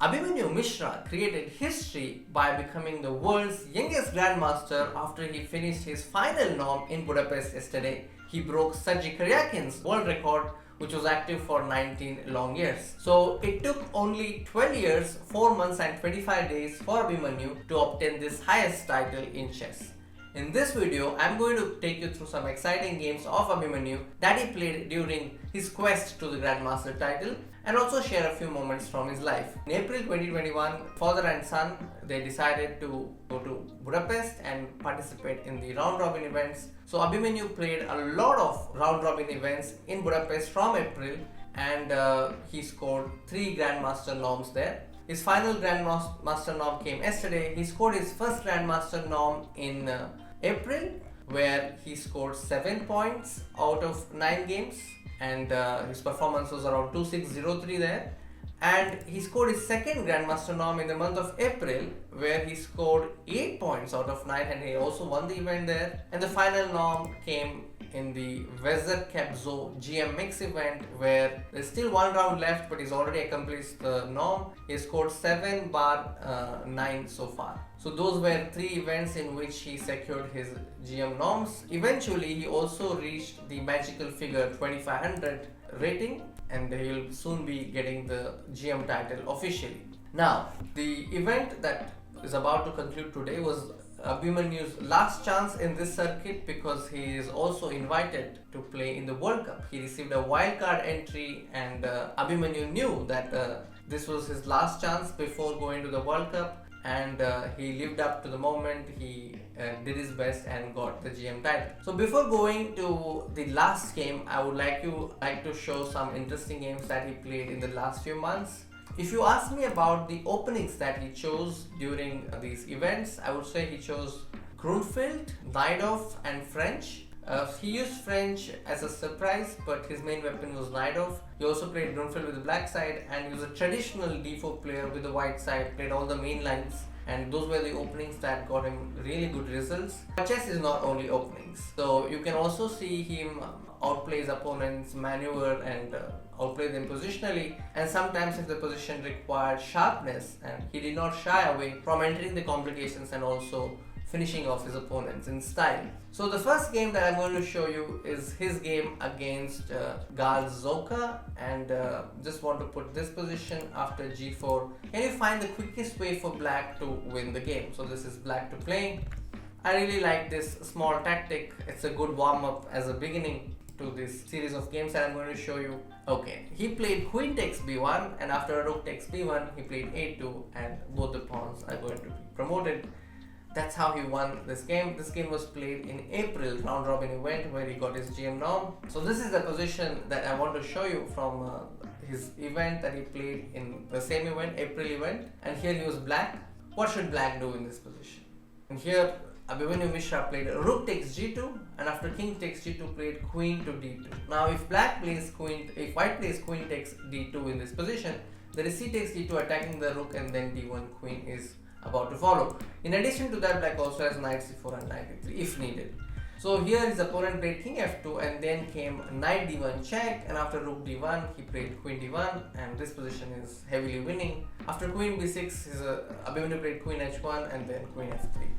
Abhimanyu Mishra created history by becoming the world's youngest grandmaster after he finished his final norm in Budapest yesterday. He broke Sergei Karyakin's world record, which was active for 19 long years. So it took only 12 years, 4 months and 25 days for Abhimanyu to obtain this highest title in chess. In this video, I am going to take you through some exciting games of Abhimanyu that he played during his quest to the Grandmaster title and also share a few moments from his life. In April 2021, father and son, they decided to go to Budapest and participate in the round robin events. So Abhimanyu played a lot of round robin events in Budapest from April and he scored 3 Grandmaster norms there. His final Grandmaster norm came yesterday. He scored his first Grandmaster norm in April, where he scored 7 points out of 9 games, and his performance was around 2603 there. And he scored his second Grandmaster norm in the month of April, where he scored 8 points out of 9, and he also won the event there. And the final norm came in the Vezir Kebzo GM Mix event, where there's still 1 round left, but he's already accomplished the norm. He scored 7/9 so far. So those were 3 events in which he secured his GM norms. Eventually, he also reached the magical figure 2500 rating, and he will soon be getting the GM title officially. Now, the event that is about to conclude today was Abhimanyu's last chance in this circuit, because he is also invited to play in the World Cup. He received a wildcard entry, and Abhimanyu knew that this was his last chance before going to the World Cup, and he lived up to the moment. He did his best and got the GM title. So before going to the last game, I would like to show some interesting games that he played in the last few months. If you ask me about the openings that he chose during these events, I would say he chose Grunfeld, Naidov and French. He used French as a surprise, but his main weapon was Naidov. He also played Grunfeld with the black side, and he was a traditional d4 player with the white side, played all the main lines, and those were the openings that got him really good results. But chess is not only openings, so you can also see him outplay his opponents, maneuver and outplay them positionally, and sometimes if the position required sharpness, and he did not shy away from entering the complications and also finishing off his opponents in style. So the first game that I'm going to show you is his game against Gal Zoka, and just want to put this position after g4. Can you find the quickest way for black to win the game? So this is black to play. I really like this small tactic. It's a good warm-up as a beginning to this series of games that I'm going to show you. Okay, he played queen takes b1, and after rook takes b1 he played a2, and both the pawns are going to be promoted. That's how he won this game. This game was played in April round robin event, where he got his GM norm. So this is the position that I want to show you from his event that he played in the same event, April event. And here he was black. What should black do in this position? And here Abhimanyu Mishra played rook takes g2, and after king takes g2 played queen to d2. Now if white plays queen takes d2 in this position, there is c takes d2 attacking the rook, and then d1 queen is about to follow. In addition to that, black also has knight c4 and knight d3 if needed. So here his opponent played king f2, and then came knight d1 check, and after rook d1 he played queen d1, and this position is heavily winning. After queen b6 Abhimanyu played queen h1 and then queen f3,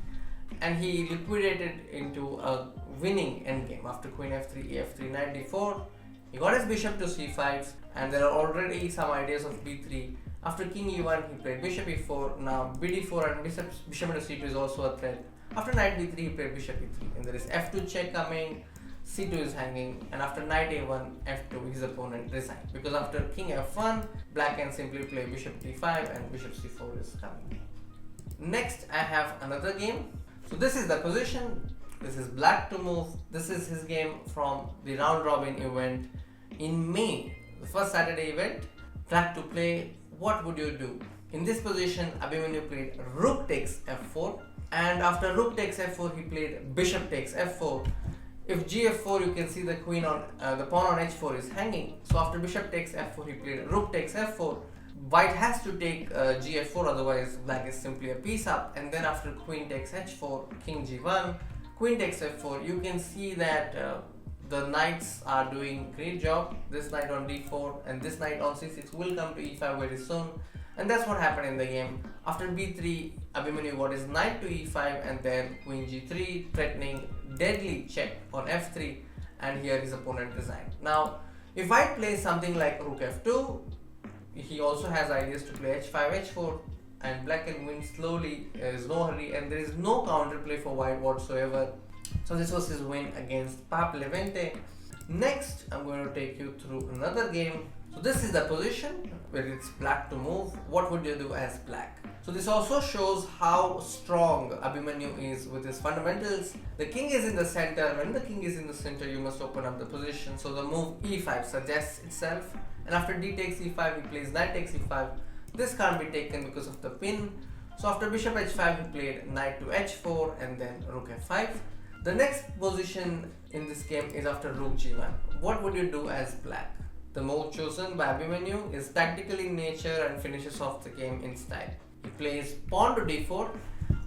and he liquidated into a winning endgame. After queen f3, e3, knight d4, he got his bishop to c5, and there are already some ideas of b3. After king e1 he played bishop e4, now bd4 and bishop into c2 is also a threat. After knight b3 he played bishop e3, and there is f2 check coming, c2 is hanging, and after knight a1, f2 his opponent resigned, because after king f1 black can simply play bishop d5 and bishop c4 is coming. Next I have another game. So this is the position, this is black to move. This is his game from the round robin event in May, the first Saturday event. Black to play. What would you do? In this position, Abhimanyu played rook takes f4, and after rook takes f4 he played bishop takes f4. If gf4, you can see the queen on the pawn on h4 is hanging. So after bishop takes f4 he played rook takes f4. White has to take gf4, otherwise black is simply a piece up. And then after queen takes h4, king g1, queen takes f4. You can see that the knights are doing great job. This knight on d4 and this knight on c6 will come to e5 very soon. And that's what happened in the game. After b3, Abhimanyu got his knight to e5 and then queen g3, threatening deadly check on f3, and here his opponent resigned. Now, if white plays something like rook f2, he also has ideas to play h5, h4, and black can win slowly. There is no hurry and there is no counterplay for white whatsoever. So this was his win against Pap Levente. Next, I'm going to take you through another game. So this is the position where it's black to move. What would you do as black? So this also shows how strong Abhimanyu is with his fundamentals. The king is in the center. When the king is in the center, you must open up the position. So the move e5 suggests itself. And after d takes e5, he plays knight takes e5. This can't be taken because of the pin. So after bishop h5, he played knight to h4 and then rook f5. The next position in this game is after rook g1. What would you do as black? The move chosen by Abhimanyu is tactical in nature and finishes off the game in style. He plays pawn to d4,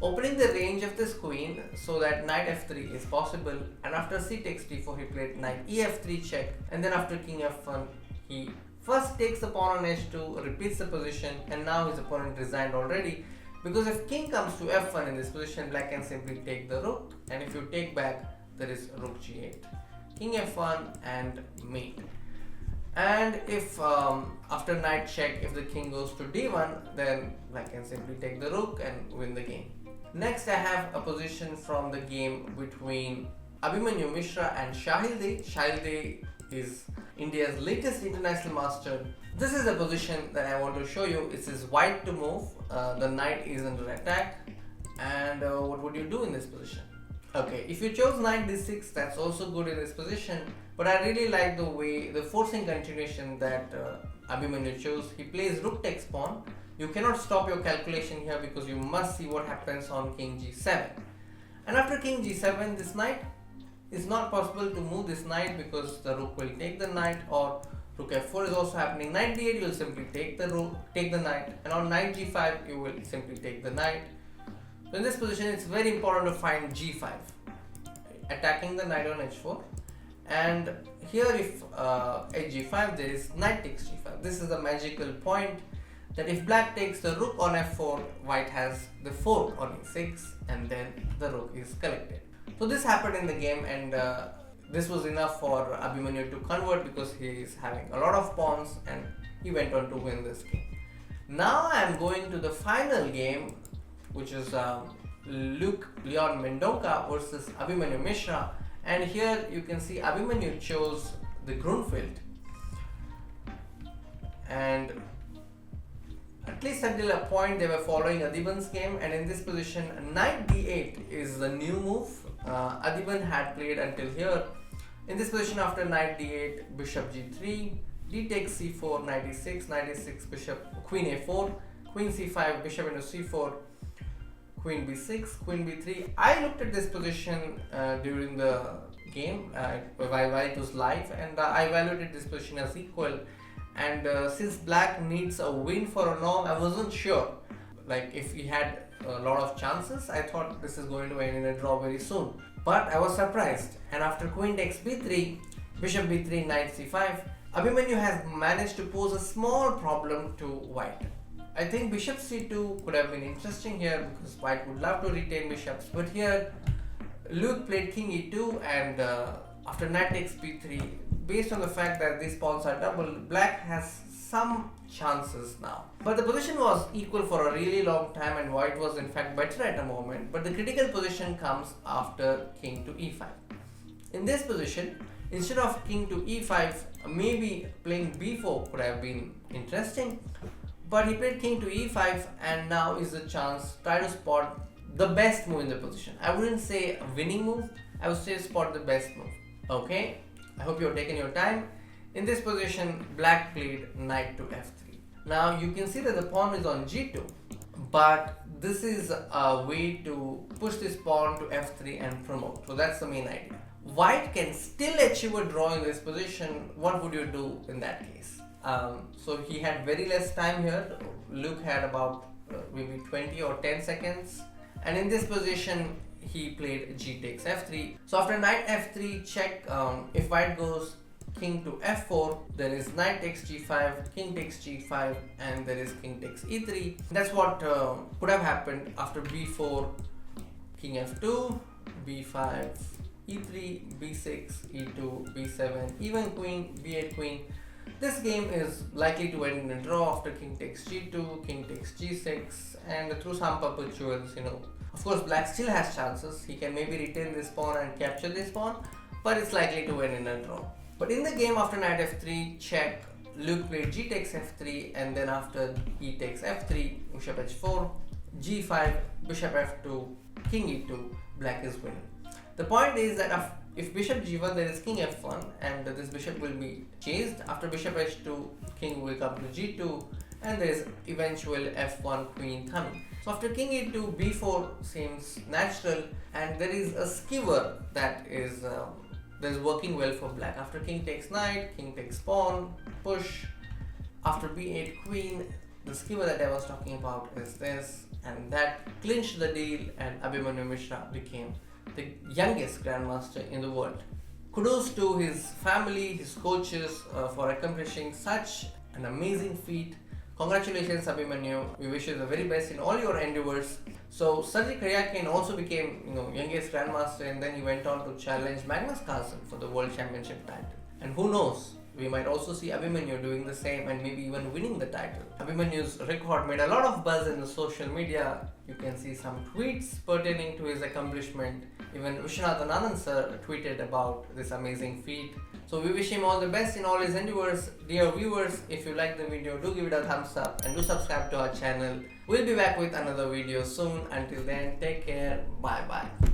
opening the range of this queen so that knight f3 is possible, and after c takes d4 he played knight ef3 check, and then after king f1 he first takes the pawn on h2, repeats the position, and now his opponent resigned already, because if king comes to f1 in this position, black can simply take the rook, and if you take back, there is rook g8, king f1 and mate. And if after knight check, if the king goes to d1, then black can simply take the rook and win the game. Next, I have a position from the game between Abhimanyu Mishra and Shahil. Shahil is India's latest international master. This is the position that I want to show you. It is white to move. The knight is under attack. And what would you do in this position? Okay, if you chose knight d6, that's also good in this position. But I really like the forcing continuation that Abhimanyu chose. He plays rook takes pawn. You cannot stop your calculation here because you must see what happens on king g7. And after king g7, this knight is not possible to move this knight because the rook will take the knight, or rook f4 is also happening. Knight d8, you will simply take the rook, take the knight, and on knight g5, you will simply take the knight. So in this position, it's very important to find g5, attacking the knight on h4. And here, if at g5, there is knight takes g5. This is the magical point that if black takes the rook on f4, white has the fork on e6, and then the rook is collected. So this happened in the game, and this was enough for Abhimanyu to convert because he is having a lot of pawns, and he went on to win this game. Now I am going to the final game, which is Luke Leon Mendonca versus Abhimanyu Mishra. And here you can see Abhimanyu chose the Grunfeld, and at least until a point they were following Adhiban's game, and in this position knight d8 is the new move Adhiban had played until here. In this position, after knight d8, bishop g3, d takes c4, knight e6, knight e6, bishop, queen a4, queen c5, bishop into c4, queen b6, queen b3. I looked at this position during the game while it was live, and I evaluated this position as equal. And since black needs a win for a norm, I wasn't sure. Like if he had a lot of chances, I thought this is going to end in a draw very soon. But I was surprised. And after queen takes b3, bishop b3, knight c5, Abhimanyu has managed to pose a small problem to white. I think bishop c2 could have been interesting here because white would love to retain bishops. But here, Luke played king e2, and after knight takes b3, based on the fact that these pawns are double, black has some chances now. But the position was equal for a really long time, and white was in fact better at a moment. But the critical position comes after king to e5. In this position, instead of king to e5, maybe playing b4 could have been interesting. But he played king to e5, and now is the chance to try to spot the best move in the position. I wouldn't say a winning move, I would say spot the best move. Okay, I hope you're taking your time. In this position, black played knight to f3. Now you can see that the pawn is on g2, but this is a way to push this pawn to f3 and promote. So that's the main idea. White can still achieve a draw in this position. What would you do in that case? So he had very less time here. Luke had about maybe 20 or 10 seconds. And in this position, he played g takes f3. So after knight f3 check, if white goes king to f4, there is knight takes g5, king takes g5, and there is king takes e3. That's what could have happened after b4, king f2, b5, e3, b6, e2, b7, even queen, b8 queen. This game is likely to end in a draw after king takes g2, king takes g6, and through some perpetuals, Of course, black still has chances. He can maybe retain this pawn and capture this pawn, but it's likely to end in a draw. But in the game after knight f3, check, Luke played g takes f3, and then after e takes f3, bishop h4, g5, bishop f2, king e2, black is winning. The point is that if bishop g1, there is king f1, and this bishop will be chased. After bishop h2, king will come to g2, and there is eventual f1 queen coming. So after king e2, b4 seems natural, and there is a skewer that is working well for black. After king takes knight, king takes pawn, push. After b8 queen, the skewer that I was talking about is this, and that clinched the deal, and Abhimanyu Mishra became the youngest grandmaster in the world. Kudos to his family, his coaches for accomplishing such an amazing feat. Congratulations, Abhimanyu. We wish you the very best in all your endeavors. So Sergei Karyakin also became, youngest grandmaster, and then he went on to challenge Magnus Carlsen for the world championship title. And who knows? We might also see Abhimanyu doing the same and maybe even winning the title. Abhimanyu's record made a lot of buzz in the social media. You can see some tweets pertaining to his accomplishment. Even Viswanathan Anand sir tweeted about this amazing feat. So we wish him all the best in all his endeavors. Dear viewers, if you like the video, do give it a thumbs up and do subscribe to our channel. We'll be back with another video soon. Until then, take care. Bye bye.